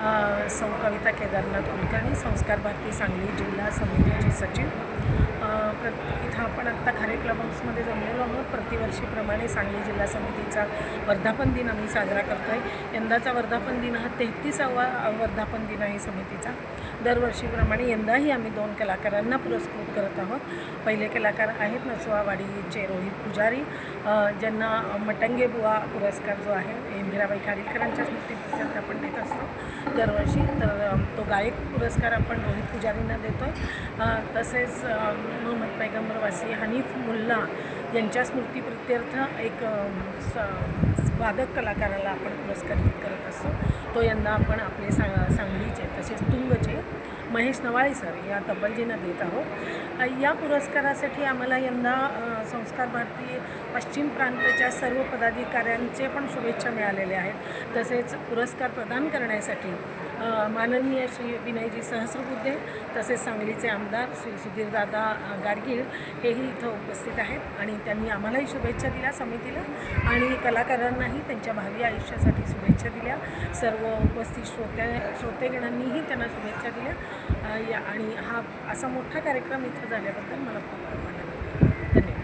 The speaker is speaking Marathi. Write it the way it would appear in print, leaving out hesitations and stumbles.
सौ कविता केदारनाथ कुलकर्णी, संस्कार भारती सांगली जिल्हा समितीची सचिव। इथं आपण आत्ता खारे क्लब हाऊसमध्ये जमलेलो आहोत। प्रतिवर्षीप्रमाणे सांगली जिल्हा समितीचा वर्धापन दिन आम्ही साजरा करतो आहे। यंदाचा वर्धापन दिन हा 33वा वर्धापन दिन आहे समितीचा। दरवर्षीप्रमाणे यंदाही आम्ही 2 कलाकारांना पुरस्कृत करत आहोत। पहिले कलाकार आहेत नसवावाडीचे रोहित पुजारी, ज्यांना मटंगे बुवा पुरस्कार जो आहे इंदिराबाई खाडीलकरांच्या स्मृतीप्रीत्यर्थ आपण देत असतो दरवर्षी। तर तो गायक पुरस्कार आपण रोहित पुजारींना देतो आहे। तसेच मोहम्मद पैगंबरवासी हनीफ मुल्ला यांच्या स्मृतीप्रीत्यर्थ एक वादक कलाकाराला आपण पुरस्कारित करत असतो। तो यंदा आपण आपले सांगलीचे तसेच तुंगचे महेश नवाळे सर या तब्बलजींना देत आहोत। या पुरस्कारासाठी आम्हाला यंदा संस्कार भारती पश्चिम प्रांताच्या सर्व पदाधिकाऱ्यांचे पण शुभेच्छा मिळालेल्या आहेत। तसेच पुरस्कार प्रदान करण्यासाठी माननीय श्री विनयजी सहस्रबुद्धे तसेच सांगलीचे आमदार श्री सुधीरदादा गाडगीळ हेही इथं उपस्थित आहेत आणि त्यांनी आम्हालाही शुभेच्छा दिल्या समितीला आणि कलाकारांनाही त्यांच्या भावी आयुष्यासाठी शुभेच्छा दिल्या। सर्व उपस्थित श्रोतेगणांनीही त्यांना शुभेच्छा दिल्या आणि हा असा मोठा कार्यक्रम इथं झाल्याबद्दल मला खूप आनंद वाटतो। धन्यवाद।